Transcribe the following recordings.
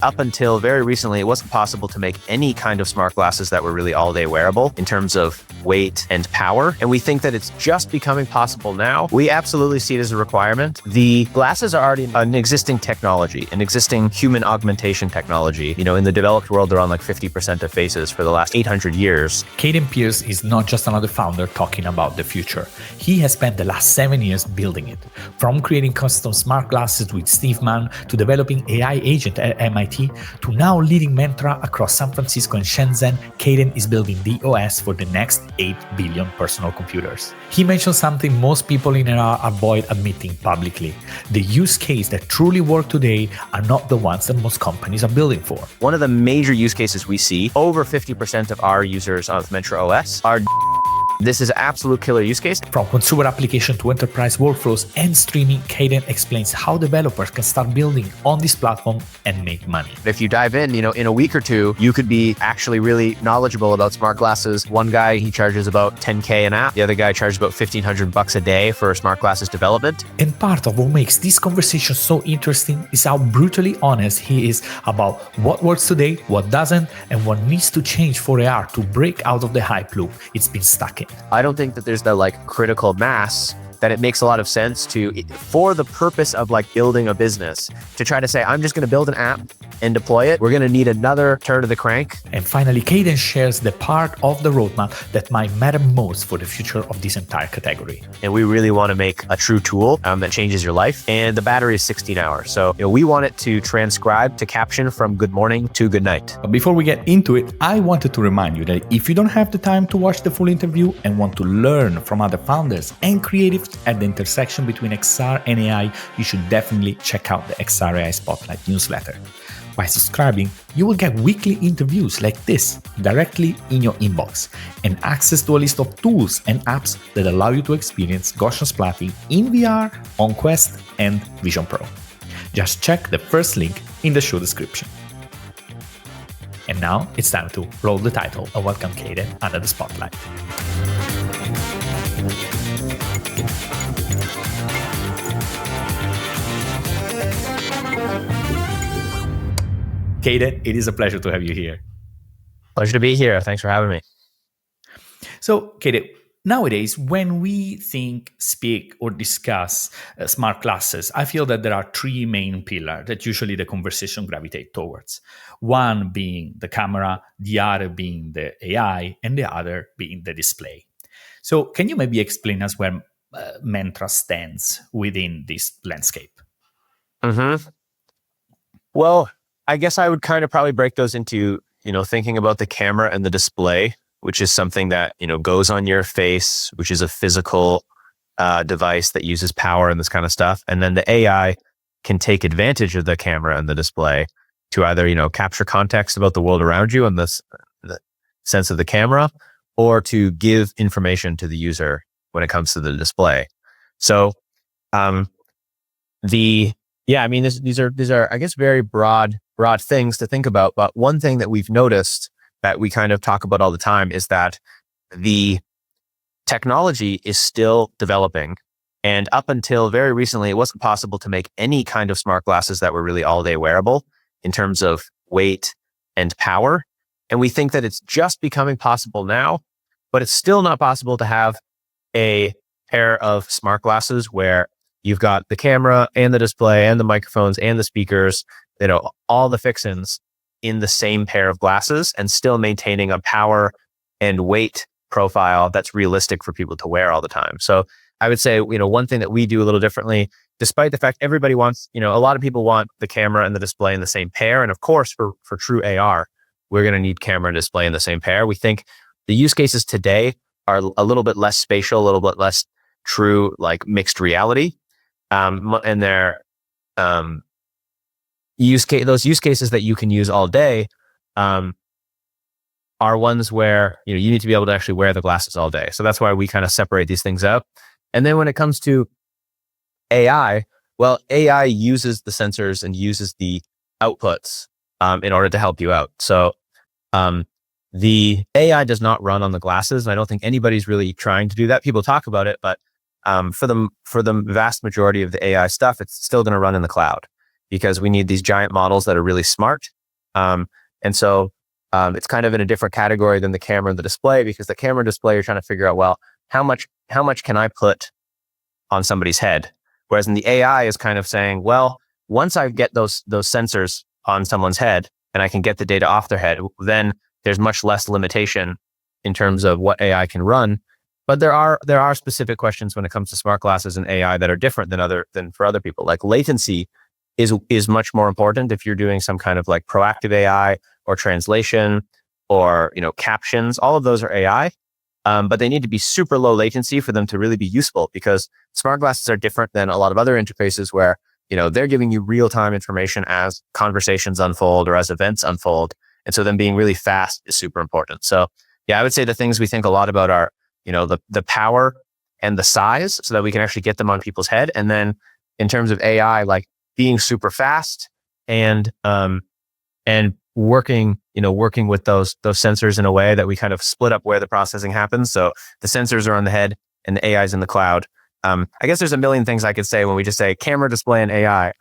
Up until very recently, it wasn't possible to make any kind of smart glasses that were really all-day wearable in terms of weight and power. And we think that it's just becoming possible now. We absolutely see it as a requirement. The glasses are already an existing technology, an existing human augmentation technology. You know, in the developed world, they're on like 50% of faces for the last 800 years. Cayden Pierce is not just another founder talking about the future. He has spent the last 7 years building it. From creating custom smart glasses with Steve Mann to developing AI agent at MIT, to now leading Mentra across San Francisco and Shenzhen, Cayden is building the OS for the next 8 billion personal computers. He mentioned something most people in AR avoid admitting publicly. The use cases that truly work today are not the ones that most companies are building for. One of the major use cases we see, over 50% of our users of Mentra OS are this is absolute killer use case. From consumer application to enterprise workflows and streaming, Cayden explains how developers can start building on this platform and make money. If you dive in, in a week or two, you could be actually really knowledgeable about smart glasses. One guy, he charges about 10K an app. The other guy charges about $1,500 a day for smart glasses development. And part of what makes this conversation so interesting is how brutally honest he is about what works today, what doesn't, and what needs to change for AR to break out of the hype loop it's been stuck in. I don't think that there's the critical mass that it makes a lot of sense to, for the purpose of building a business, to try to say, I'm just going to build an app and deploy it. We're going to need another turn of the crank. And finally, Cayden shares the part of the roadmap that might matter most for the future of this entire category. And we really want to make a true tool that changes your life. And the battery is 16 hours. So we want it to transcribe to caption from good morning to good night. But before we get into it, I wanted to remind you that if you don't have the time to watch the full interview and want to learn from other founders and creatives at the intersection between XR and AI, you should definitely check out the XR AI Spotlight newsletter. By subscribing, you will get weekly interviews like this directly in your inbox and access to a list of tools and apps that allow you to experience Gaussian splatting in VR, on Quest, and Vision Pro. Just check the first link in the show description. And now it's time to roll the title and welcome Cayden under the spotlight. Cayden, it is a pleasure to have you here. Pleasure to be here. Thanks for having me. So, Cayden, nowadays, when we think, speak, or discuss smart glasses, I feel that there are three main pillars that usually the conversation gravitates towards. One being the camera, the other being the AI, and the other being the display. So, can you maybe explain us where Mentra stands within this landscape? Well, I guess I would kind of probably break those into, thinking about the camera and the display, which is something that, goes on your face, which is a physical device that uses power and this kind of stuff. And then the AI can take advantage of the camera and the display to either, capture context about the world around you and the sense of the camera, or to give information to the user when it comes to the display. So, these are, I guess, very broad things to think about. But one thing that we've noticed that we kind of talk about all the time is that the technology is still developing. And up until very recently, it wasn't possible to make any kind of smart glasses that were really all-day wearable in terms of weight and power. And we think that it's just becoming possible now, but it's still not possible to have a pair of smart glasses where you've got the camera and the display and the microphones and the speakers, all the fixins in the same pair of glasses and still maintaining a power and weight profile that's realistic for people to wear all the time. So I would say, one thing that we do a little differently, despite the fact everybody wants, a lot of people want the camera and the display in the same pair. And of course, for true AR, we're going to need camera and display in the same pair. We think the use cases today are a little bit less spatial, a little bit less true, like mixed reality. And they're those use cases that you can use all day are ones where you need to be able to actually wear the glasses all day. So that's why we kind of separate these things up. And then when it comes to AI, well, AI uses the sensors and uses the outputs in order to help you out. So the AI does not run on the glasses. And I don't think anybody's really trying to do that. People talk about it, but for the vast majority of the AI stuff, it's still going to run in the cloud. because we need these giant models that are really smart. And so it's kind of in a different category than the camera and the display, because the camera and display, you're trying to figure out, well, how much can I put on somebody's head? Whereas in the AI is kind of saying, well, once I get those sensors on someone's head and I can get the data off their head, then there's much less limitation in terms of what AI can run. But there are specific questions when it comes to smart glasses and AI that are different than for other people. Like latency is much more important if you're doing some kind of like proactive AI or translation or captions. All of those are AI, but they need to be super low latency for them to really be useful, because smart glasses are different than a lot of other interfaces where they're giving you real time information as conversations unfold or as events unfold, and so them being really fast is super important. So yeah, I would say the things we think a lot about are the power and the size, so that we can actually get them on people's head. And then in terms of AI, like being super fast and working with those sensors in a way that we kind of split up where the processing happens. So the sensors are on the head and the AI is in the cloud. I guess there's a million things I could say when we just say camera, display, and AI.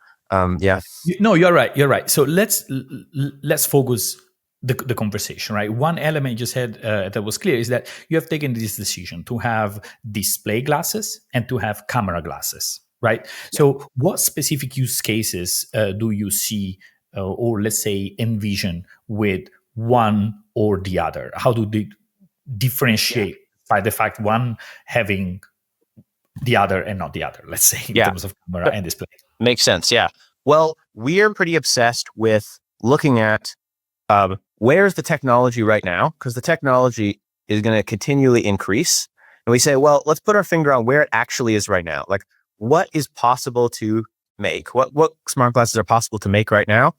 Yeah. No, you're right. So let's focus the conversation, right? One element you said that was clear is that you have taken this decision to have display glasses and to have camera glasses, right? Yeah. So what specific use cases do you see or let's say envision with one or the other? How do they differentiate by the fact one having the other and not the other, let's say, in terms of camera and display? Makes sense. Yeah. Well, we are pretty obsessed with looking at where's the technology right now, because the technology is going to continually increase. And we say, well, let's put our finger on where it actually is right now. Like, what is possible to make? What smart glasses are possible to make right now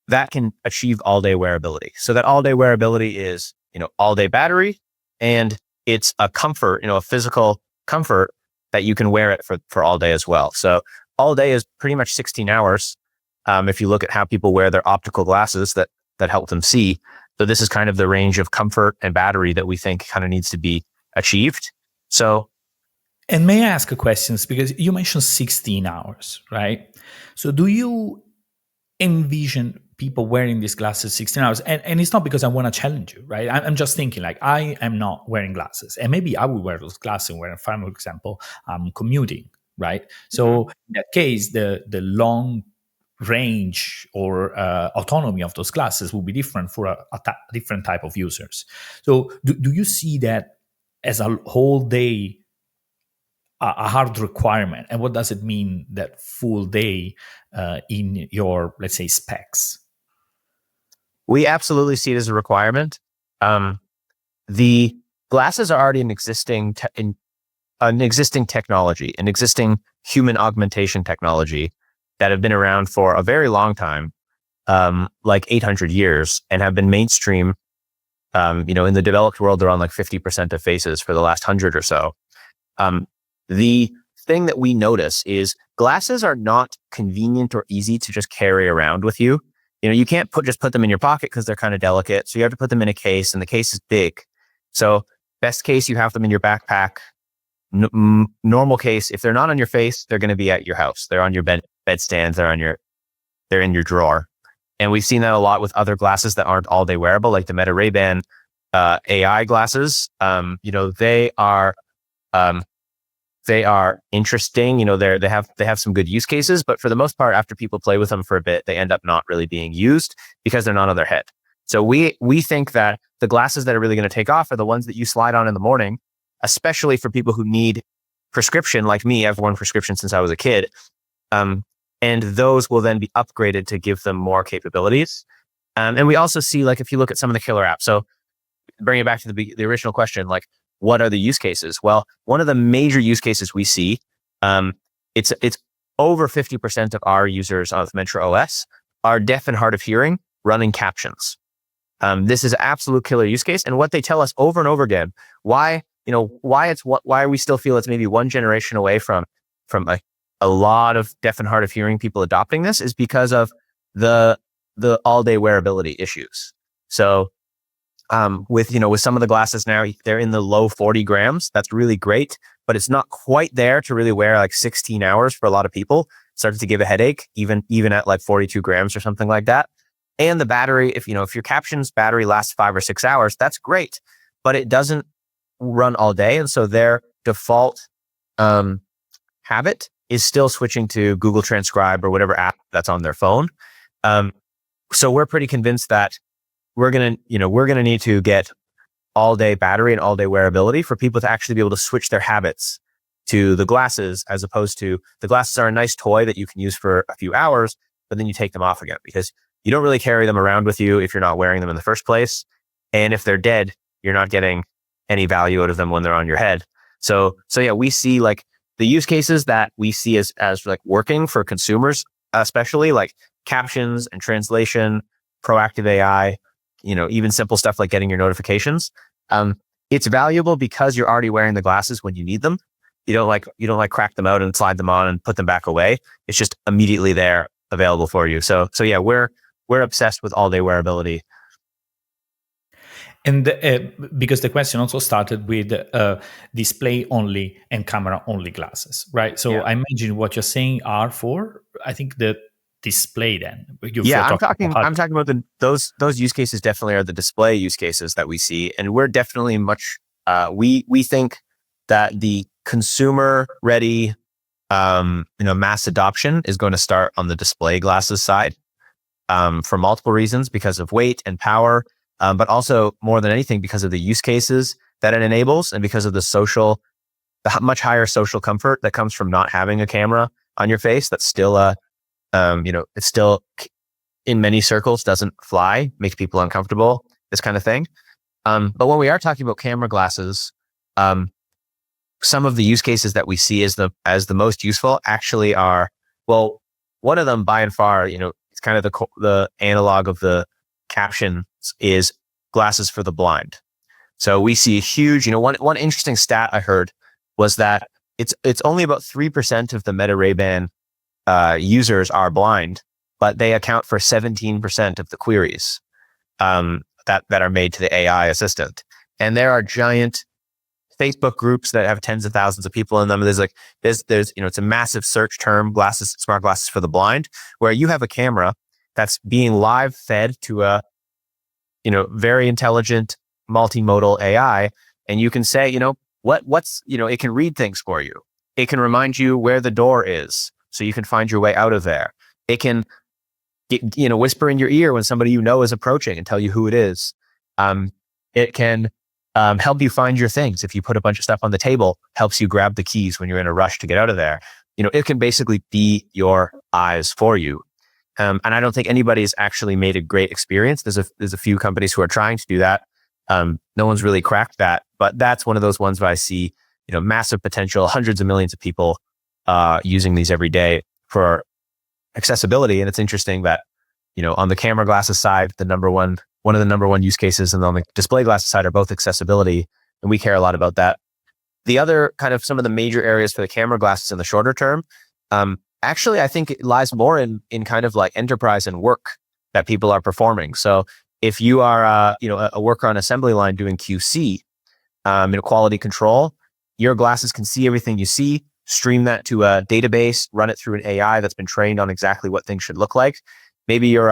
that can achieve all-day wearability? So that all-day wearability is, all-day battery, and it's a comfort, a physical comfort that you can wear it for all day as well. So all day is pretty much 16 hours. If you look at how people wear their optical glasses that help them see. So this is kind of the range of comfort and battery that we think kind of needs to be achieved. So, and may I ask a question? Because you mentioned 16 hours, right? So do you envision people wearing these glasses 16 hours? And it's not because I want to challenge you, right? I'm just thinking, like, I am not wearing glasses, and maybe I would wear those glasses when, for example, I'm commuting, right? So in that case, the long range or autonomy of those classes will be different for a different type of users. So do you see that as a whole day a hard requirement? And what does it mean, that full day in your, let's say, specs? We absolutely see it as a requirement. The glasses are already an existing technology, an existing human augmentation technology that have been around for a very long time, like 800 years, and have been mainstream. In the developed world, they're on like 50% of faces for the last 100 or so. The thing that we notice is glasses are not convenient or easy to just carry around with you. You can't just put them in your pocket because they're kind of delicate. So you have to put them in a case, and the case is big. So best case, you have them in your backpack. Normal case, if they're not on your face, they're going to be at your house. They're on your bed stands. They're in your drawer. And we've seen that a lot with other glasses that aren't all day wearable, like the Meta Ray-Ban AI glasses. They are interesting. They have some good use cases, but for the most part, after people play with them for a bit, they end up not really being used because they're not on their head. So we think that the glasses that are really going to take off are the ones that you slide on in the morning, especially for people who need prescription, like me. I've worn prescription since I was a kid. And those will then be upgraded to give them more capabilities. And we also see, like, if you look at some of the killer apps, so bring it back to the original question, like, what are the use cases? Well, one of the major use cases we see, it's over 50% of our users of Mentra OS are deaf and hard of hearing running captions. This is an absolute killer use case. And what they tell us over and over again, why we still feel it's maybe one generation away from a lot of deaf and hard of hearing people adopting this, is because of the all day wearability issues. So with some of the glasses now, they're in the low 40 grams. That's really great, but it's not quite there to really wear like 16 hours for a lot of people. started to give a headache, even at like 42 grams or something like that. And the battery, if your captions battery lasts 5 or 6 hours, that's great, but it doesn't run all day. And so their default habit is still switching to Google Transcribe or whatever app that's on their phone. So we're pretty convinced that we're gonna need to get all day battery and all day wearability for people to actually be able to switch their habits to the glasses, as opposed to the glasses are a nice toy that you can use for a few hours, but then you take them off again because you don't really carry them around with you if you're not wearing them in the first place. And if they're dead, you're not getting any value out of them when they're on your head. So yeah, we see like the use cases that we see as like working for consumers, especially like captions and translation, proactive AI, even simple stuff like getting your notifications. It's valuable because you're already wearing the glasses when you need them. You don't like crack them out and slide them on and put them back away. It's just immediately there, available for you. So yeah, we're obsessed with all day wearability. And because the question also started with display only and camera only glasses, right? So yeah. I imagine what you're saying are for, I think, the display. Then I'm talking about those use cases. Definitely are the display use cases that we see, and we're definitely much. We think that the consumer ready, mass adoption is going to start on the display glasses side, for multiple reasons, because of weight and power. But also more than anything because of the use cases that it enables, and because of the much higher social comfort that comes from not having a camera on your face. That's still it's still in many circles doesn't fly, makes people uncomfortable, this kind of thing. But when we are talking about camera glasses, some of the use cases that we see as the most useful actually are, well, one of them by and far, it's kind of the analog of the captions is glasses for the blind. So we see a huge, one interesting stat I heard was that it's only about 3% of the Meta Ray-Ban users are blind, but they account for 17% of the queries that are made to the AI assistant. And there are giant Facebook groups that have tens of thousands of people in them. There's it's a massive search term, smart glasses for the blind, where you have a camera that's being live fed to a very intelligent multimodal AI, and you can say, it can read things for you. It can remind you where the door is, so you can find your way out of there. It can whisper in your ear when somebody is approaching and tell you who it is. It can help you find your things. If you put a bunch of stuff on the table, helps you grab the keys when you're in a rush to get out of there. It can basically be your eyes for you. And I don't think anybody's actually made a great experience. There's a few companies who are trying to do that. No one's really cracked that, but that's one of those ones where I see, massive potential, hundreds of millions of people using these every day for accessibility. And it's interesting that, on the camera glasses side, one of the number one use cases, and on the display glasses side are both accessibility, and we care a lot about that. The other kind of some of the major areas for the camera glasses in the shorter term, actually, I think it lies more in kind of like enterprise and work that people are performing. So if you are, a worker on assembly line doing QC, quality control, your glasses can see everything you see, stream that to a database, run it through an AI that's been trained on exactly what things should look like. Maybe you're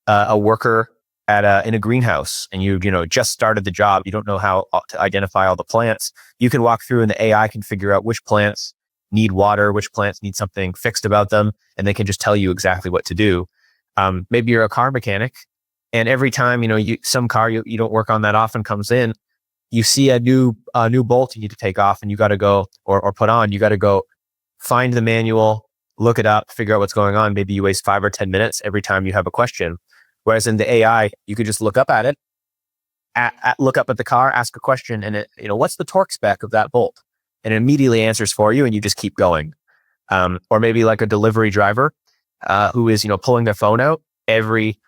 a worker in a greenhouse and you just started the job. You don't know how to identify all the plants. You can walk through and the AI can figure out which plants need water, which plants need something fixed about them, and they can just tell you exactly what to do. Maybe you're a car mechanic, and every time some car you don't work on that often comes in, you see a new bolt you need to take off, and you got to go or put on. You got to go find the manual, look it up, figure out what's going on. Maybe you waste 5 or 10 minutes every time you have a question. Whereas in the AI, you could just look up at it, look up at the car, ask a question, and what's the torque spec of that bolt? And it immediately answers for you, and you just keep going. Or maybe like a delivery driver who is, pulling their phone out every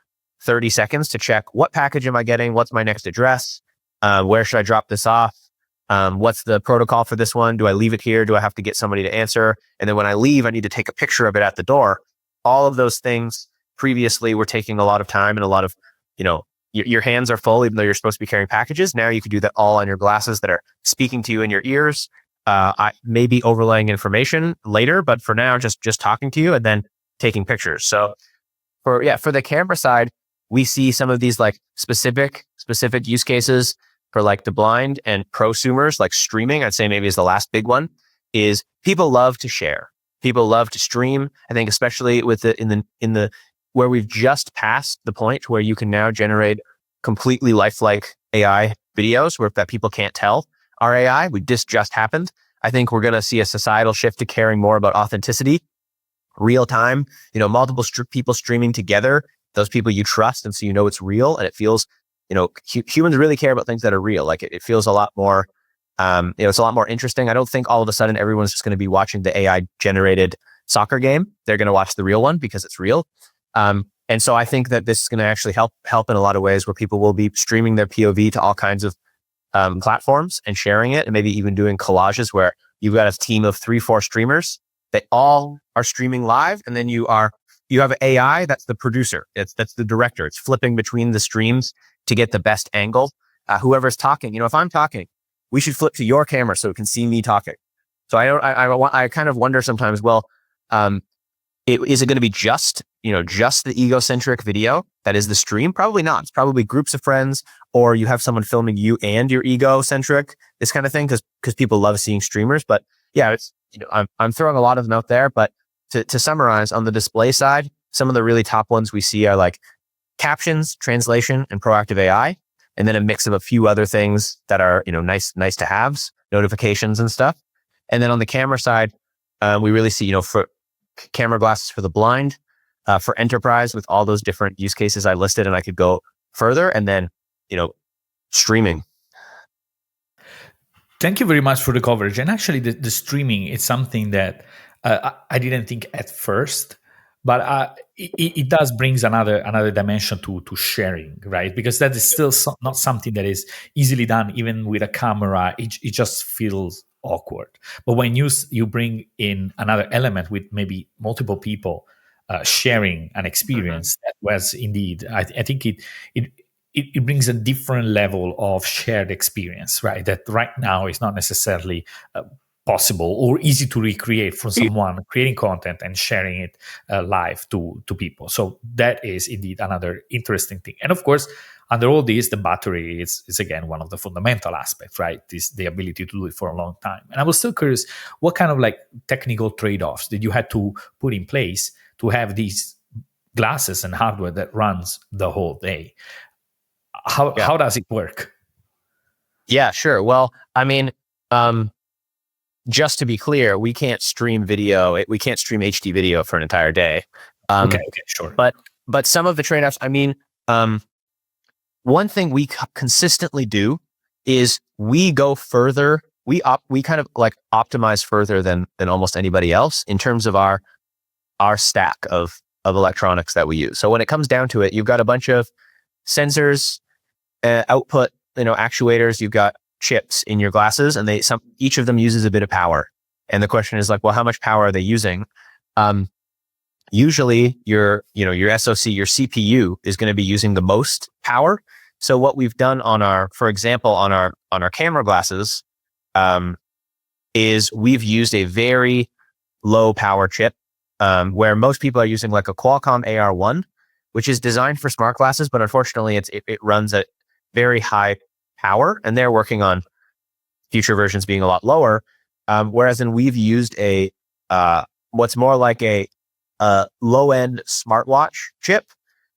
30 seconds to check, what package am I getting? What's my next address? Where should I drop this off? What's the protocol for this one? Do I leave it here? Do I have to get somebody to answer? And then when I leave, I need to take a picture of it at the door. All of those things previously were taking a lot of time and a lot of, your hands are full, even though you're supposed to be carrying packages. Now you can do that all on your glasses that are speaking to you in your ears. I may be overlaying information later, but for now, just talking to you and then taking pictures. So for the camera side, we see some of these like specific use cases for like the blind and prosumers, like streaming. I'd say maybe is the last big one. Is people love to share, people love to stream. I think especially with in the where we've just passed the point where you can now generate completely lifelike AI videos where that people can't tell are AI. This just happened. I think we're going to see a societal shift to caring more about authenticity, real time, multiple people streaming together, those people you trust. And so, it's real and it feels, humans really care about things that are real. Like it feels a lot more, it's a lot more interesting. I don't think all of a sudden everyone's just going to be watching the AI generated soccer game. They're going to watch the real one because it's real. And so I think that this is going to actually help in a lot of ways where people will be streaming their POV to all kinds of platforms and sharing it, and maybe even doing collages where you've got a team of 3-4 streamers that all are streaming live, and then you have an AI that's the producer, that's the director. It's flipping between the streams to get the best angle. Whoever's talking, if I'm talking, we should flip to your camera so it can see me talking. So I kind of wonder sometimes, well, is it going to be just the egocentric video that is the stream? Probably not. It's probably groups of friends, or you have someone filming you and your egocentric, this kind of thing, because people love seeing streamers. But yeah, it's I'm throwing a lot of them out there. But to summarize, on the display side, some of the really top ones we see are like captions, translation, and proactive AI, and then a mix of a few other things that are nice to haves, notifications and stuff. And then on the camera side, we really see for camera glasses for the blind, for enterprise with all those different use cases I listed, and I could go further, and then streaming. Thank you very much for the coverage. And actually, the streaming is something that I didn't think at first, but it does brings another dimension to sharing, right? Because that is still not something that is easily done, even with a camera. It just feels awkward. But when you bring in another element with maybe multiple people sharing an experience, that was indeed, I think it brings a different level of shared experience, right? That right now is not necessarily possible or easy to recreate from someone creating content and sharing it live to people. So that is indeed another interesting thing. And of course, under all this, the battery is again one of the fundamental aspects, right? Is the ability to do it for a long time. And I was still curious, what kind of like technical trade-offs did you have to put in place to have these glasses and hardware that runs the whole day? How does it work? Yeah, sure. Well, I mean, just to be clear, we can't stream video. We can't stream HD video for an entire day. Okay, sure. But some of the trade-offs, I mean, one thing we consistently do is we go further. We kind of like optimize further than almost anybody else in terms of our stack of electronics that we use. So when it comes down to it, you've got a bunch of sensors, output, actuators. You've got chips in your glasses, and each of them uses a bit of power. And the question is like, well, how much power are they using? Usually your SoC, your CPU is going to be using the most power. So what we've done for example, on our camera glasses, is we've used a very low power chip, where most people are using like a Qualcomm AR1, which is designed for smart glasses, but unfortunately it runs at very high power, and they're working on future versions being a lot lower. Whereas we've used a what's more like a low-end smartwatch chip.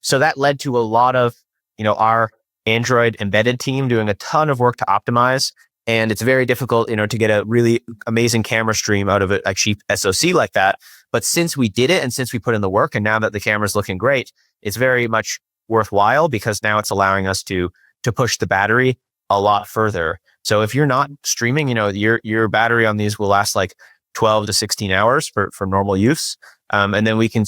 So that led to a lot of our Android embedded team doing a ton of work to optimize, and it's very difficult to get a really amazing camera stream out of a cheap SoC like that. But since we did it, and since we put in the work, and now that the camera's looking great, it's very much worthwhile, because now it's allowing us to push the battery a lot further. So if you're not streaming, your battery on these will last like 12 to 16 hours for normal use. And then we can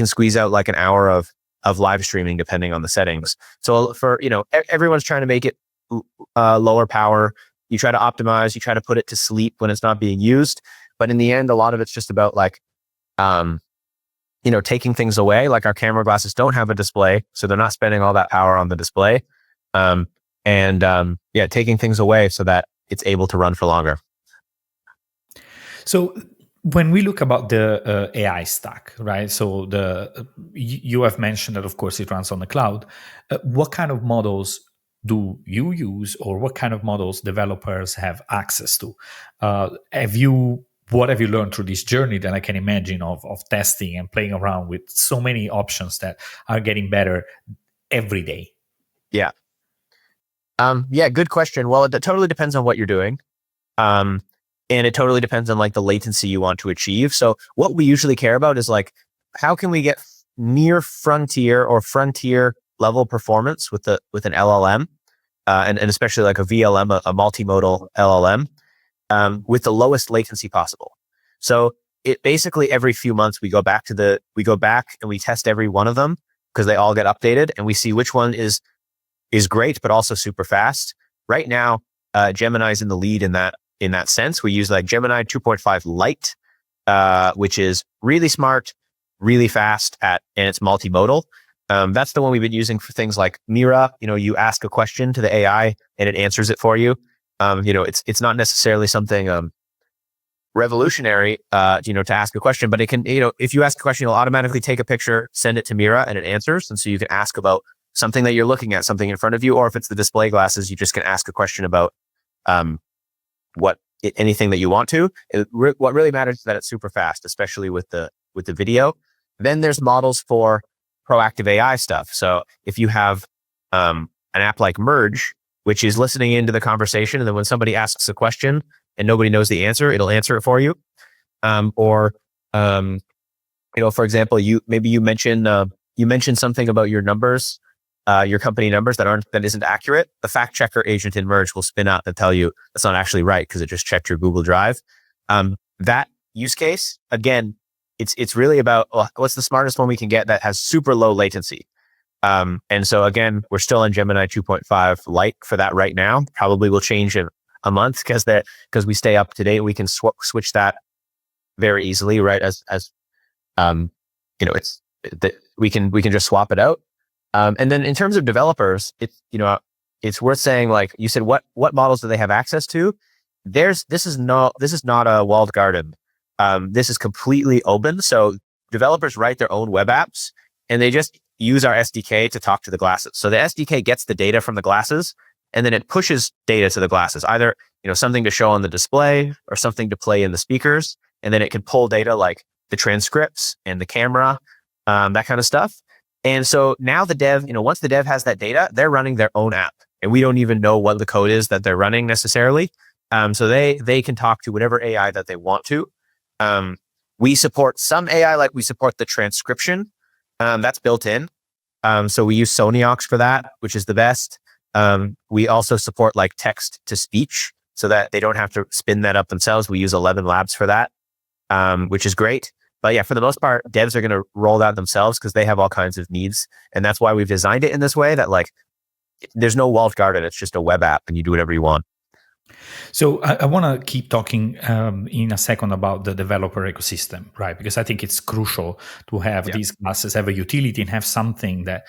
squeeze out like an hour of live streaming depending on the settings. So for, everyone's trying to make it lower power. You try to optimize, you try to put it to sleep when it's not being used. But in the end, a lot of it's just about like, taking things away. Like our camera glasses don't have a display, so they're not spending all that power on the display. Taking things away so that it's able to run for longer. So when we look about the AI stack, right? So you have mentioned that, of course, it runs on the cloud. What kind of models do you use, or what kind of models developers have access to? What have you learned through this journey that I can imagine of testing and playing around with so many options that are getting better every day? Yeah. Yeah, good question. Well, it totally depends on what you're doing. Um, and it totally depends on like the latency you want to achieve. So what we usually care about is like, how can we get near frontier or frontier level performance with an LLM, and especially like a VLM, a multimodal LLM, with the lowest latency possible. So it basically every few months we go back and we test every one of them because they all get updated and we see which one is great, but also super fast. Right now, Gemini is in the lead in that sense. We use like Gemini 2.5 Lite, which is really smart, really fast and it's multimodal. That's the one we've been using for things like Mira. You ask a question to the AI and it answers it for you. It's not necessarily something revolutionary, to ask a question, but it can, if you ask a question, it'll automatically take a picture, send it to Mira, and it answers. And so you can ask about something that you're looking at, something in front of you, or if it's the display glasses, you just can ask a question about anything that you want to. What really matters is that it's super fast, especially with the video. Then there's models for proactive AI stuff. So if you have an app like Merge, which is listening into the conversation, and then when somebody asks a question and nobody knows the answer, it'll answer it for you. For example, you mentioned something about your numbers, your company numbers that isn't accurate. The fact checker agent in Merge will spin out and tell you that's not actually right because it just checked your Google Drive. That use case, again, it's really about what's the smartest one we can get that has super low latency. And so again, we're still on Gemini 2.5 Lite for that right now. Probably will change in a month because we stay up to date. We can switch that very easily, right? We can just swap it out. And then in terms of developers, it's worth saying, like you said, what models do they have access to? This is not a walled garden. This is completely open. So developers write their own web apps and they just use our SDK to talk to the glasses. So the SDK gets the data from the glasses and then it pushes data to the glasses, either, something to show on the display or something to play in the speakers. And then it can pull data like the transcripts and the camera, that kind of stuff. And so now the dev, once the dev has that data, they're running their own app and we don't even know what the code is that they're running necessarily. So they can talk to whatever AI that they want to. We support some AI, like we support the transcription. That's built in. So we use Soniox for that, which is the best. We also support like text to speech so that they don't have to spin that up themselves. We use 11 Labs for that, which is great. But yeah, for the most part, devs are going to roll that themselves because they have all kinds of needs. And that's why we've designed it in this way that like, there's no walled garden. It's just a web app and you do whatever you want. So I want to keep talking in a second about the developer ecosystem, right? Because I think it's crucial to have these classes have a utility and have something that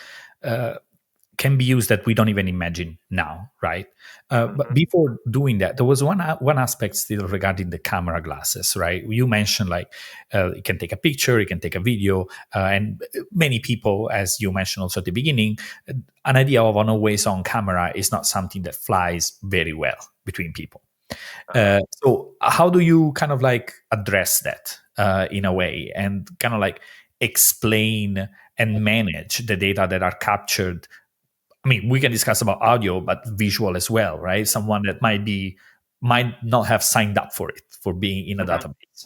can be used that we don't even imagine now, right? But before doing that, there was one aspect still regarding the camera glasses, right? You mentioned like it can take a picture, it can take a video, and many people, as you mentioned also at the beginning, an idea of an always-on camera is not something that flies very well between people. So how do you kind of like address that in a way and kind of like explain and manage the data that are captured? I mean, we can discuss about audio, but visual as well, right? Someone that might not have signed up for it, for being in a database.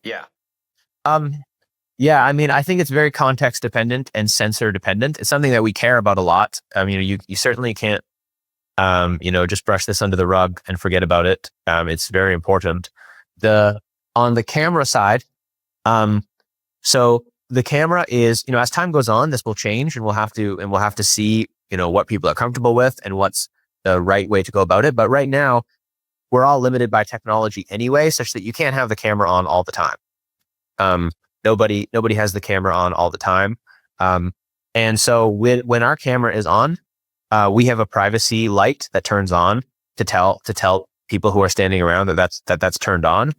Yeah. Yeah, I mean, I think it's very context dependent and sensor dependent. It's something that we care about a lot. I mean, you certainly can't, just brush this under the rug and forget about it. It's very important. On the camera side, so the camera is, as time goes on, this will change and we'll have to see, what people are comfortable with and what's the right way to go about it. But right now we're all limited by technology anyway, such that you can't have the camera on all the time. Nobody has the camera on all the time. And so when our camera is on, we have a privacy light that turns on to tell people who are standing around that's turned on.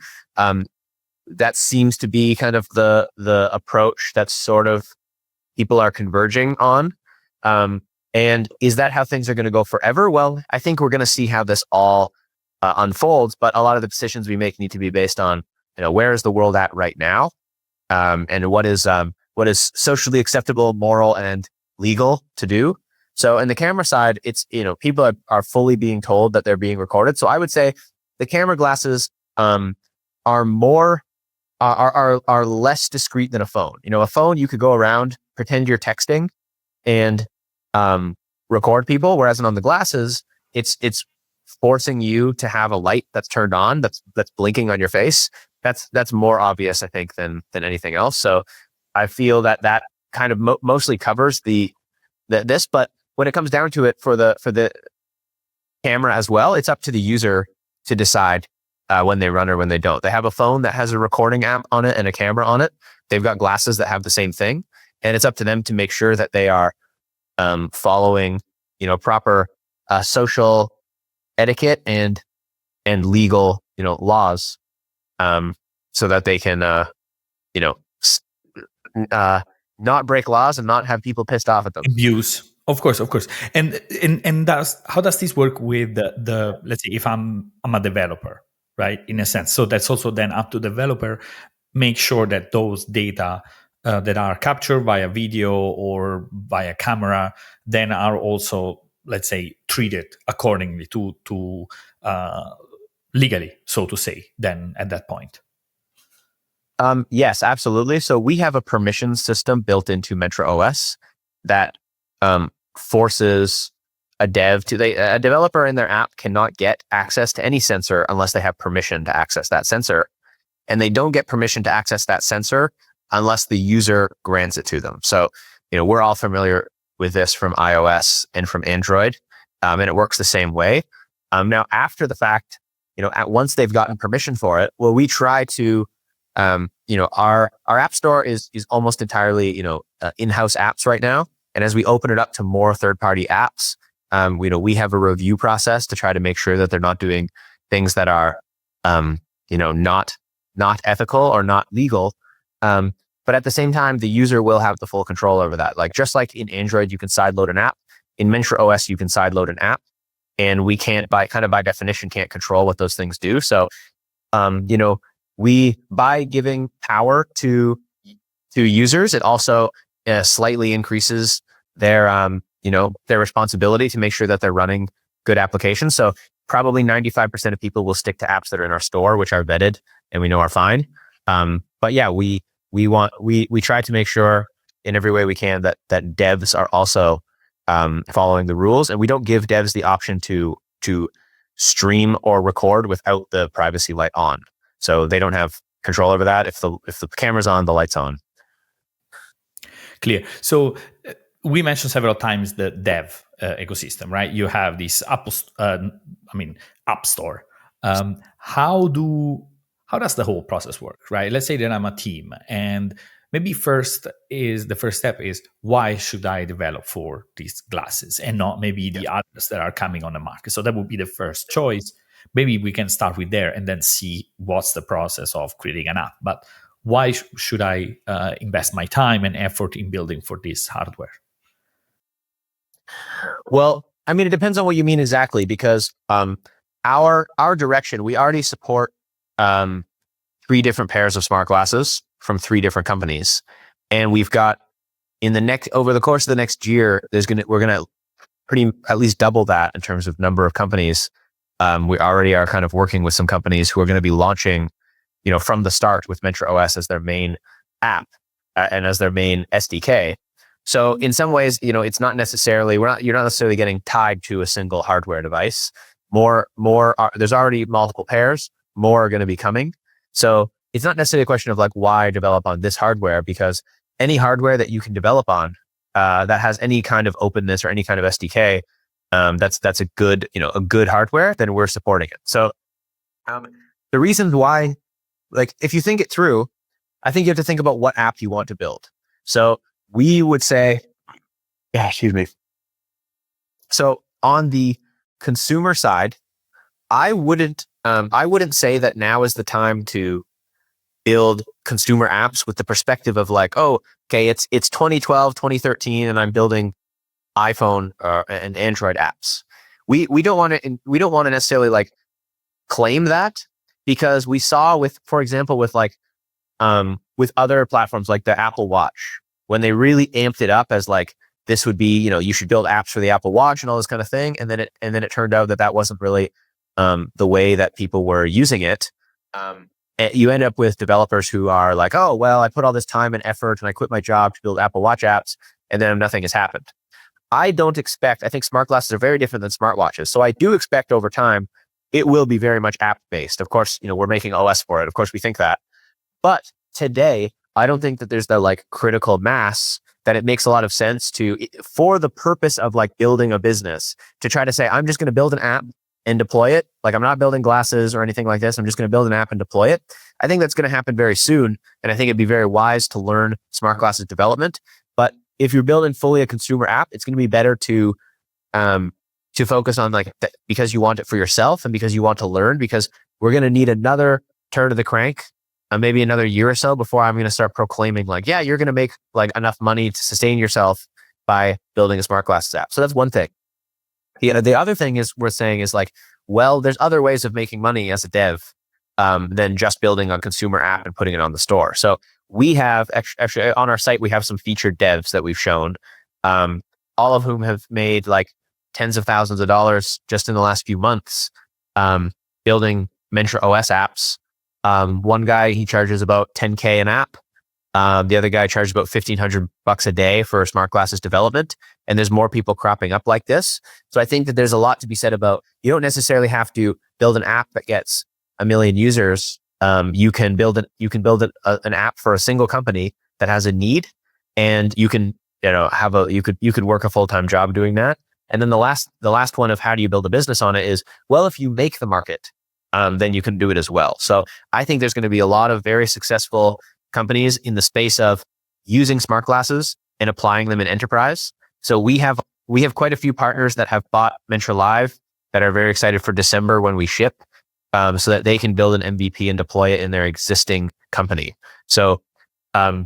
That seems to be kind of the approach that's sort of people are converging on. And is that how things are going to go forever? Well, I think we're going to see how this all unfolds, but a lot of the decisions we make need to be based on, where is the world at right now, and what is socially acceptable, moral, and legal to do. So in the camera side, it's, people are fully being told that they're being recorded. So I would say the camera glasses are more are less discreet than a phone. A phone, you could go around, pretend you're texting, and record people. Whereas on the glasses, it's forcing you to have a light that's turned on, that's blinking on your face. That's more obvious, I think, than anything else. So I feel that kind of mostly covers this. But when it comes down to it, for the camera as well, it's up to the user to decide when they run or when they don't. They have a phone that has a recording app on it and a camera on it. They've got glasses that have the same thing, and it's up to them to make sure that they are following, proper social etiquette and legal, laws, so that they can, not break laws and not have people pissed off at them. Abuse. Of course. And how does this work with the let's say if I'm a developer, right? In a sense. So that's also then up to developer, make sure that those data that are captured via video or via camera then are also, let's say, treated accordingly to legally, so to say, then at that point. Yes, absolutely. So we have a permissions system built into Mentra OS that forces a developer in their app cannot get access to any sensor unless they have permission to access that sensor. And they don't get permission to access that sensor unless the user grants it to them. So, we're all familiar with this from iOS and from Android, and it works the same way. Now, after the fact, once they've gotten permission for it, well, we try to, our app store is almost entirely, in-house apps right now. And as we open it up to more third-party apps, we have a review process to try to make sure that they're not doing things that are, not ethical or not legal. But at the same time, the user will have the full control over that. Like, just like in Android, you can sideload an app. In Mentra OS, you can sideload an app, and we can't, by definition, can't control what those things do. So, we, by giving power to users, it also slightly increases their responsibility to make ssure that they're running good applications. So probably 95% of people will stick to apps that are in our store, which are vetted and we know are fine. But yeah, we try to make sure in every way we can that devs are also following the rules, and we don't give devs the option to stream or record without the privacy light on. So they don't have control over that. If the camera's on, the light's on. Clear. So we mentioned several times the dev ecosystem, right? You have this app store. How does the whole process work, right? Let's say that I'm a team, and maybe the first step is, why should I develop for these glasses and not maybe the others that are coming on the market? So that would be the first choice. Maybe we can start with there and then see what's the process of creating an app. But why should I invest my time and effort in building for this hardware? Well, it depends on what you mean exactly, because our direction, we already support 3 different pairs of smart glasses from 3 different companies, and we've got over the course of the next year, we're gonna at least double that in terms of number of companies. We already are kind of working with some companies who are going to be launching, from the start with Mentra OS as their main app and as their main SDK. So in some ways, it's not necessarily, you're not necessarily getting tied to a single hardware device. There's already multiple pairs, more are going to be coming. So it's not necessarily a question of like, why develop on this hardware, because any hardware that you can develop on that has any kind of openness or any kind of SDK, that's a good hardware, then we're supporting it. So the reasons why, like, if you think it through, I think you have to think about what app you want to build. So we would say, excuse me. So on the consumer side, I wouldn't say that now is the time to build consumer apps with the perspective of like, oh, okay, it's 2012, 2013, and I'm building iPhone and Android apps. We don't want to necessarily like claim that, because we saw with, for example, with other platforms like the Apple Watch, when they really amped it up as like, this would be, you should build apps for the Apple Watch and all this kind of thing. And then it turned out that that wasn't really the way that people were using it. You end up with developers who are like, oh, well, I put all this time and effort and I quit my job to build Apple Watch apps, and then nothing has happened. I think smart glasses are very different than smartwatches. So I do expect over time, it will be very much app based. Of course, we're making OS for it. Of course, we think that. But today, I don't think that there's the like critical mass that it makes a lot of sense to, for the purpose of like building a business, to try to say, I'm just going to build an app and deploy it. Like, I'm not building glasses or anything like this. I'm just going to build an app and deploy it. I think that's going to happen very soon. And I think it'd be very wise to learn smart glasses development. But if you're building fully a consumer app, it's going to be better to focus on like because you want it for yourself and because you want to learn, because we're going to need another turn of the crank, maybe another year or so before I'm going to start proclaiming like, yeah, you're going to make like enough money to sustain yourself by building a smart glasses app. So that's one thing. The other thing is we're saying is like, well, there's other ways of making money as a dev than just building a consumer app and putting it on the store. So we have actually on our site, we have some featured devs that we've shown, all of whom have made like tens of thousands of dollars just in the last few months building Mentra OS apps. One guy, he charges about 10K an app. The other guy charges about $1,500 a day for smart glasses development. And there's more people cropping up like this. So I think that there's a lot to be said about, you don't necessarily have to build an app that gets 1 million users. You can build an app for a single company that has a need, and you can, you could work a full-time job doing that. And then the last one of how do you build a business on it is, well, if you make the market, then you can do it as well. So I think there's going to be a lot of very successful companies in the space of using smart glasses and applying them in enterprise. So we have quite a few partners that have bought Mentra Live that are very excited for December when we ship, so that they can build an MVP and deploy it in their existing company. So, a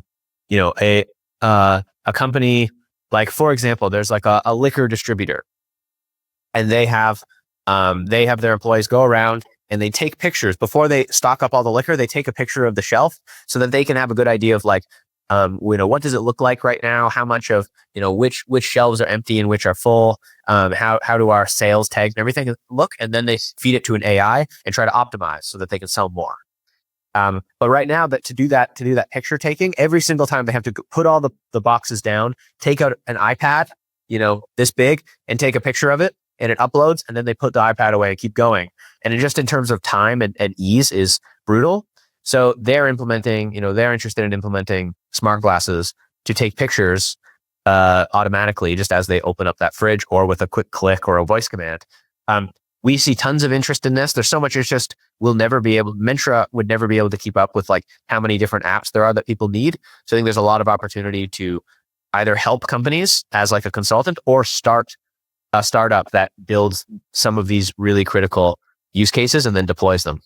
company like, for example, there's like a liquor distributor, and they have their employees go around and they take pictures before they stock up all the liquor. They take a picture of the shelf so that they can have a good idea of like, what does it look like right now? How much of, which shelves are empty and which are full? How do our sales tags and everything look? And then they feed it to an AI and try to optimize so that they can sell more. But right now, to do that picture taking, every single time they have to put all the boxes down, take out an iPad, this big, and take a picture of it, and it uploads, and then they put the iPad away and keep going. And it just in terms of time and ease is brutal. So they're interested in implementing smart glasses to take pictures automatically just as they open up that fridge, or with a quick click or a voice command. We see tons of interest in this. There's so much interest. Mentra would never be able to keep up with like how many different apps there are that people need. So I think there's a lot of opportunity to either help companies as like a consultant, or start a startup that builds some of these really critical use cases and then deploys them.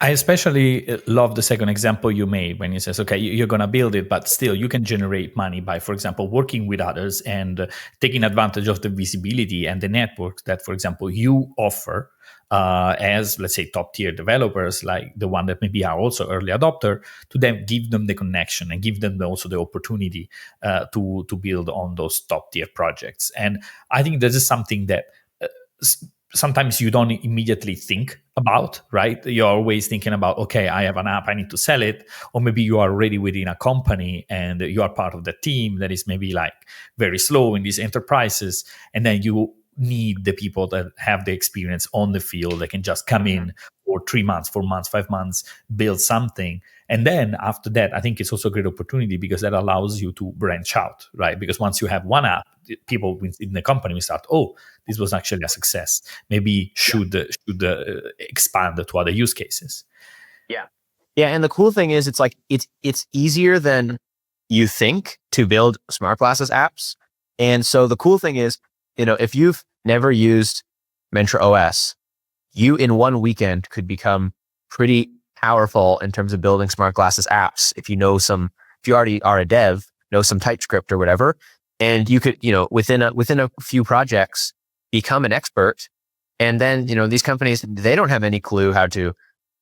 I especially love the second example you made when you says, okay, you're going to build it, but still you can generate money by, for example, working with others and taking advantage of the visibility and the network that, for example, you offer as, let's say, top tier developers, like the one that maybe are also early adopter, to then give them the connection and give them also the opportunity to build on those top tier projects. And I think this is something that sometimes you don't immediately think about, right? You're always thinking about, okay, I have an app, I need to sell it. Or maybe you are already within a company and you are part of the team that is maybe like very slow in these enterprises. And then you need the people that have the experience on the field that can just come in for 3 months, 4 months, 5 months, build something. And then after that, I think it's also a great opportunity because that allows you to branch out, right? Because once you have one app, people in the company will start, oh, this was actually a success. Maybe should expand to other use cases. Yeah. And the cool thing is, it's like, it's easier than you think to build smart glasses apps. And so the cool thing is, if you've never used Mentra OS, you in one weekend could become pretty powerful in terms of building smart glasses apps. If you already are a dev, know some TypeScript or whatever, and you could, within a few projects, become an expert. And then, these companies, they don't have any clue how to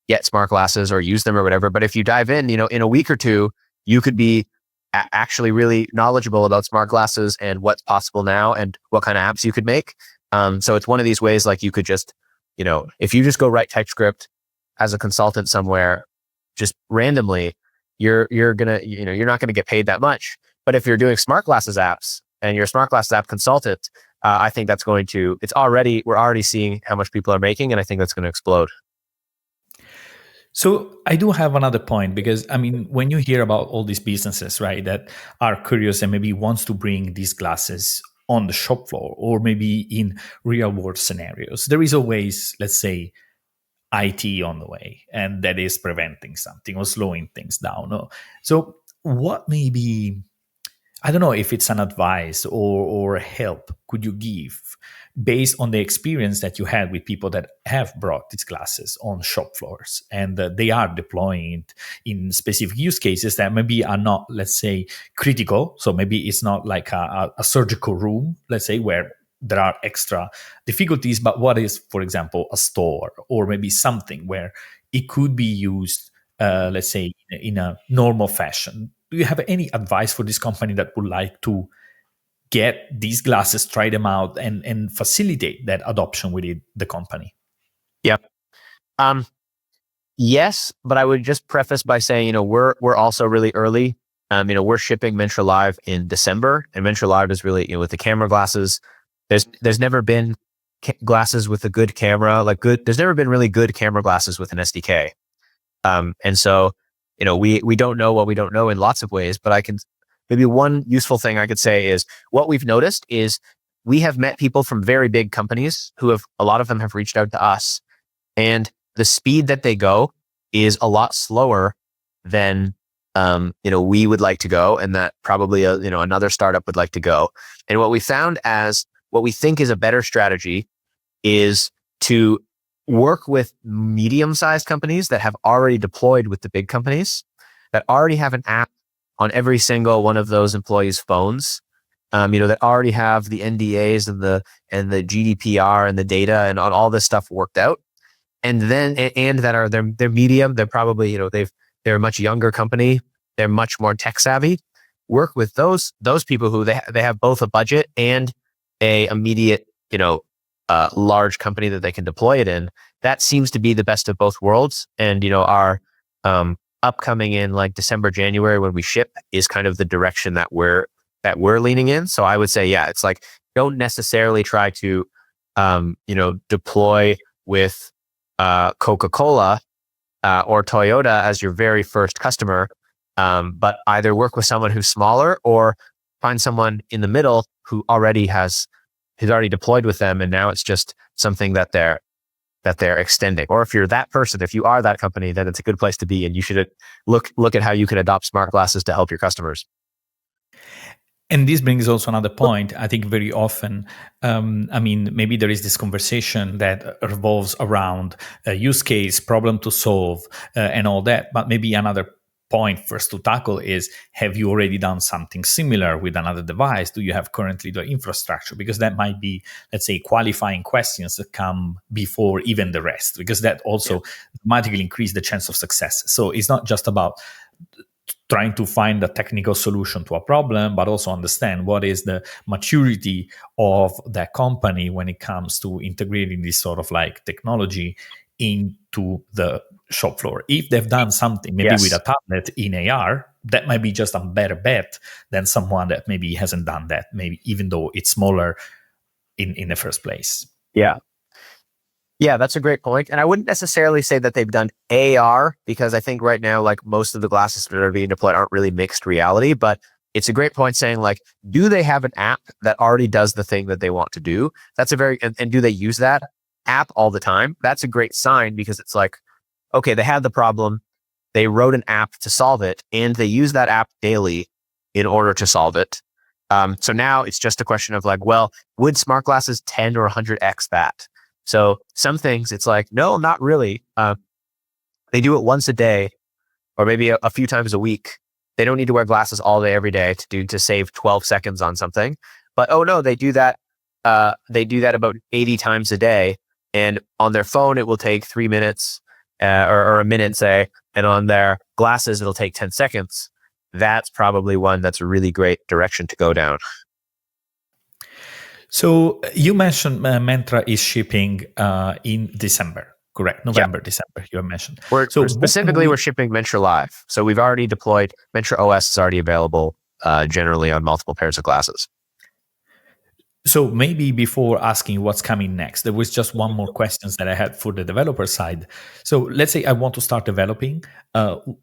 get smart glasses or use them or whatever. But if you dive in, in a week or two, you could be actually really knowledgeable about smart glasses and what's possible now and what kind of apps you could make. So it's one of these ways, like you could just, if you just go write TypeScript as a consultant somewhere, just randomly, you're not gonna get paid that much. But if you're doing smart glasses apps and you're a smart glasses app consultant, I think we're already seeing how much people are making, and I think that's going to explode. So I do have another point, because I mean, when you hear about all these businesses, right, that are curious and maybe wants to bring these glasses on the shop floor or maybe in real world scenarios, there is always, let's say, IT on the way, and that is preventing something or slowing things down. No? So what maybe, I don't know if it's an advice or help could you give based on the experience that you had with people that have brought these classes on shop floors, and they are deploying it in specific use cases that maybe are not, let's say, critical. So maybe it's not like a surgical room, let's say, where there are extra difficulties, but what is, for example, a store or maybe something where it could be used, let's say, in a normal fashion. Do you have any advice for this company that would like to get these glasses, try them out, and facilitate that adoption within the company? Yep. Yes, but I would just preface by saying, we're also really early. We're shipping Mentra Live in December, and Mentra Live is really, with the camera glasses. There's never been glasses with a good camera, there's never been really good camera glasses with an SDK. And so, we don't know what we don't know in lots of ways, but maybe one useful thing I could say is what we've noticed is we have met people from very big companies a lot of them have reached out to us, and the speed that they go is a lot slower than, we would like to go, and that probably, another startup would like to go. And what we think is a better strategy is to work with medium-sized companies that have already deployed with the big companies, that already have an app on every single one of those employees' phones, that already have the NDAs and the GDPR and the data and all this stuff worked out, and that are they're medium. They're probably, they're a much younger company. They're much more tech savvy. Work with those people who they have both a budget and a immediate, large company that they can deploy it in. That seems to be the best of both worlds. And, our upcoming in like December, January when we ship is kind of the direction that we're leaning in. So I would say, yeah, it's like, don't necessarily try to, deploy with Coca-Cola or Toyota as your very first customer, but either work with someone who's smaller or find someone in the middle who's already deployed with them, and now it's just something that they're extending. Or if you're that person, if you are that company, then it's a good place to be, and you should look at how you can adopt smart glasses to help your customers. And this brings also another point. I think very often, maybe there is this conversation that revolves around a use case, problem to solve, and all that. But maybe another point first to tackle is, have you already done something similar with another device? Do you have currently the infrastructure? Because that might be, let's say, qualifying questions that come before even the rest, because that also dramatically increase the chance of success. So it's not just about trying to find a technical solution to a problem, but also understand what is the maturity of that company when it comes to integrating this sort of like technology into the shop floor. If they've done something maybe with a tablet in AR, that might be just a better bet than someone that maybe hasn't done that, maybe even though it's smaller in the first place. Yeah, that's a great point. And I wouldn't necessarily say that they've done AR, because I think right now, like most of the glasses that are being deployed aren't really mixed reality, but it's a great point saying like, do they have an app that already does the thing that they want to do? That's and do they use that app all the time? That's a great sign, because it's like, okay, they had the problem, they wrote an app to solve it, and they use that app daily in order to solve it. So now it's just a question of like, well, would smart glasses 10 or 100x that? So some things it's like, no, not really. They do it once a day or maybe a few times a week. They don't need to wear glasses all day, every day to save 12 seconds on something. But oh no, they do that. They do that about 80 times a day. And on their phone, it will take 3 minutes or a minute, say. And on their glasses, it'll take 10 seconds. That's probably one that's a really great direction to go down. So you mentioned Mentra is shipping in December, correct? November, Yeah. December, you mentioned. We're shipping Mentra Live. So we've already deployed. Mentra OS is already available generally on multiple pairs of glasses. So maybe before asking what's coming next, there was just one more questions that I had for the developer side. So let's say I want to start developing.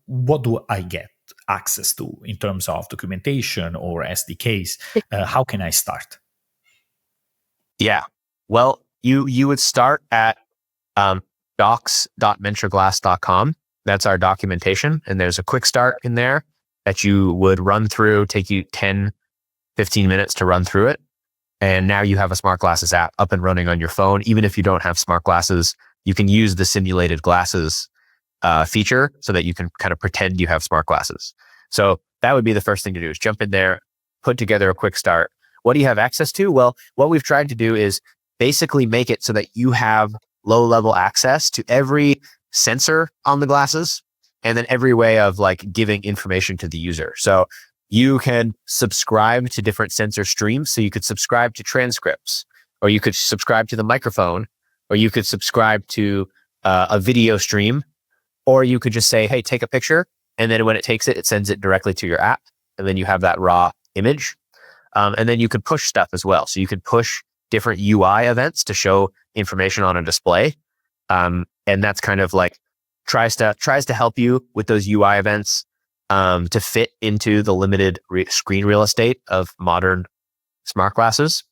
What do I get access to in terms of documentation or SDKs? How can I start? Yeah. Well, you would start at docs.mentraglass.com. That's our documentation. And there's a quick start in there that you would run through, take you 10, 15 minutes to run through it. And now you have a smart glasses app up and running on your phone. Even if you don't have smart glasses, you can use the simulated glasses feature so that you can kind of pretend you have smart glasses. So that would be the first thing to do is jump in there, put together a quick start. What do you have access to? Well, what we've tried to do is basically make it so that you have low-level access to every sensor on the glasses and then every way of like giving information to the user. So you can subscribe to different sensor streams. So you could subscribe to transcripts, or you could subscribe to the microphone, or you could subscribe to a video stream, or you could just say, hey, take a picture. And then when it takes it, it sends it directly to your app. And then you have that raw image. And then you could push stuff as well. So you could push different UI events to show information on a display. And that's kind of like tries to help you with those UI events to fit into the limited screen real estate of modern smart glasses.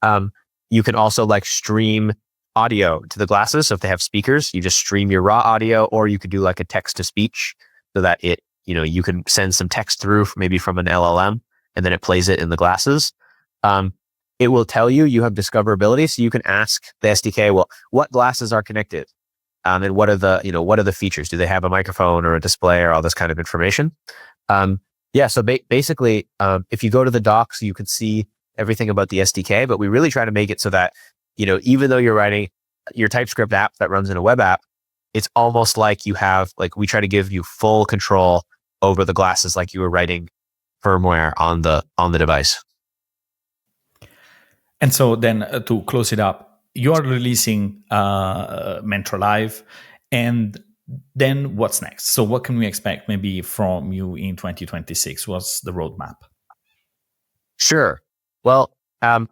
You can also like stream audio to the glasses. So if they have speakers, you just stream your raw audio, or you could do like a text to speech so that you can send some text through maybe from an LLM and then it plays it in the glasses. It will tell you have discoverability. So you can ask the SDK, well, what glasses are connected? And what are the features? Do they have a microphone or a display or all this kind of information? So basically, if you go to the docs, you can see everything about the SDK, but we really try to make it so that, even though you're writing your TypeScript app that runs in a web app, it's almost like we try to give you full control over the glasses, like you were writing firmware on the device. And so then to close it up, you are releasing Mentra Live, and then what's next? So what can we expect maybe from you in 2026? What's the roadmap? Sure. Well,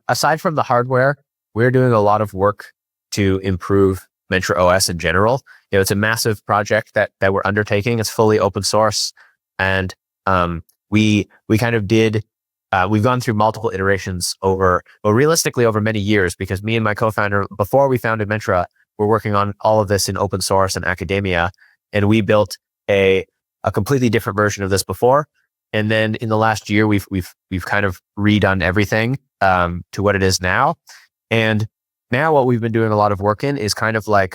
aside from the hardware, we're doing a lot of work to improve Mentra OS in general. It's a massive project that we're undertaking. It's fully open source, and we kind of did. We've gone through multiple iterations realistically over many years, because me and my co-founder, before we founded Mentra, were working on all of this in open source and academia, and we built a completely different version of this before. And then in the last year, we've kind of redone everything to what it is now. And now what we've been doing a lot of work in is kind of like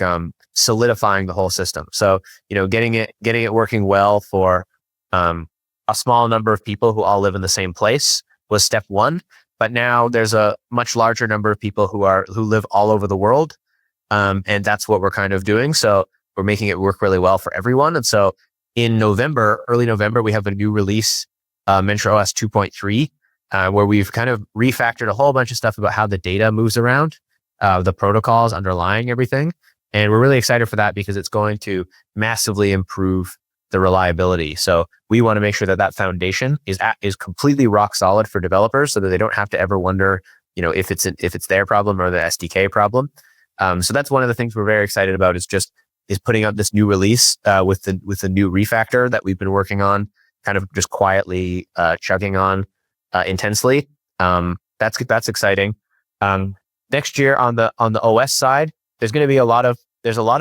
solidifying the whole system. So getting it working well for a small number of people who all live in the same place was step one. But now there's a much larger number of people who live all over the world. And that's what we're kind of doing. So we're making it work really well for everyone. And so in early November, we have a new release, Mentra OS 2.3, where we've kind of refactored a whole bunch of stuff about how the data moves around, the protocols underlying everything. And we're really excited for that because it's going to massively improve the reliability. So we want to make sure that foundation is completely rock solid for developers, so that they don't have to ever wonder, if it's their problem or the SDK problem. So that's one of the things we're very excited about is putting out this new release with the new refactor that we've been working on, kind of just quietly chugging on intensely. That's exciting. Next year on the OS side, there's going to be a lot of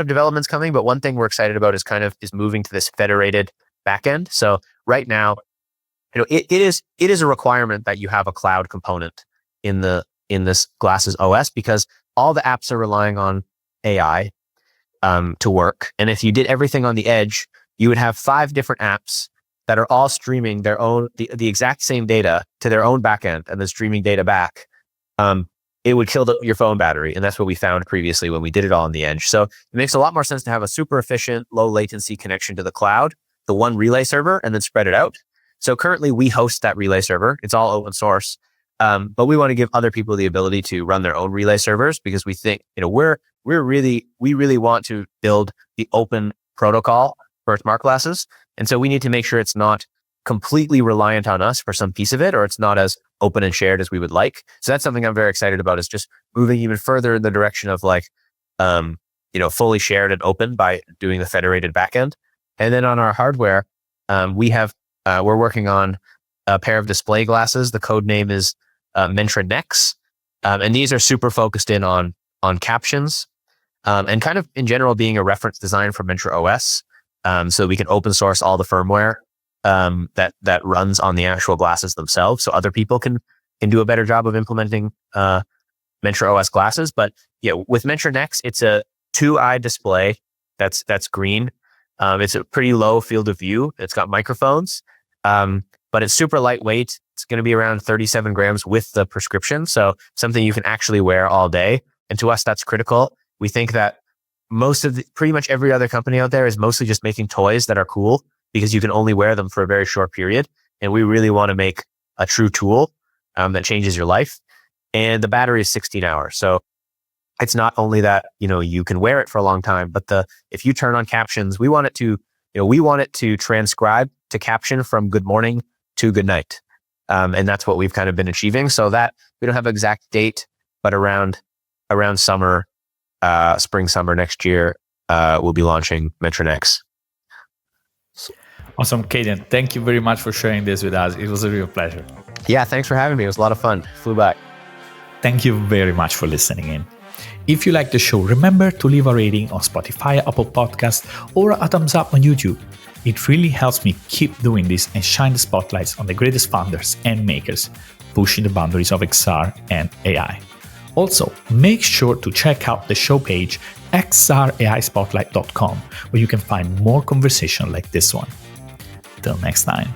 developments coming, but one thing we're excited about is moving to this federated backend. So right now, it is a requirement that you have a cloud component in this glasses OS, because all the apps are relying on AI to work. And if you did everything on the edge, you would have 5 different apps that are all streaming their own, the exact same data to their own backend and then streaming data back. It would kill your phone battery. And that's what we found previously when we did it all on the edge. So it makes a lot more sense to have a super efficient, low latency connection to the cloud, the one relay server, and then spread it out. So currently we host that relay server. It's all open source. But we want to give other people the ability to run their own relay servers because we think, we really want to build the open protocol for smart glasses. And so we need to make sure it's not completely reliant on us for some piece of it, or it's not as open and shared as we would like. So that's something I'm very excited about, is just moving even further in the direction of fully shared and open by doing the federated backend. And then on our hardware, we're working on a pair of display glasses. The code name is Mentra OS. And these are super focused in on captions and kind of in general being a reference design for Mentra OS. So we can open source all the firmware that runs on the actual glasses themselves, so other people can do a better job of implementing Mentra OS glasses. But yeah, with Mentra OS, it's a 2-eye display that's green. It's a pretty low field of view. It's got microphones, but it's super lightweight. It's going to be around 37 grams with the prescription, so something you can actually wear all day. And to us, that's critical. We think that pretty much every other company out there is mostly just making toys that are cool because you can only wear them for a very short period. And we really want to make a true tool that changes your life. And the battery is 16 hours. So it's not only that, you can wear it for a long time, but if you turn on captions, we want it to transcribe to caption from good morning to good night. And that's what we've kind of been achieving. So that we don't have an exact date, but around summer, spring, summer next year, we'll be launching Mentra OS. Awesome, Cayden. Thank you very much for sharing this with us. It was a real pleasure. Yeah, thanks for having me. It was a lot of fun. Flew by. Thank you very much for listening in. If you like the show, remember to leave a rating on Spotify, Apple Podcasts, or a thumbs up on YouTube. It really helps me keep doing this and shine the spotlights on the greatest founders and makers, pushing the boundaries of XR and AI. Also, make sure to check out the show page xraispotlight.com, where you can find more conversation like this one. Till next time.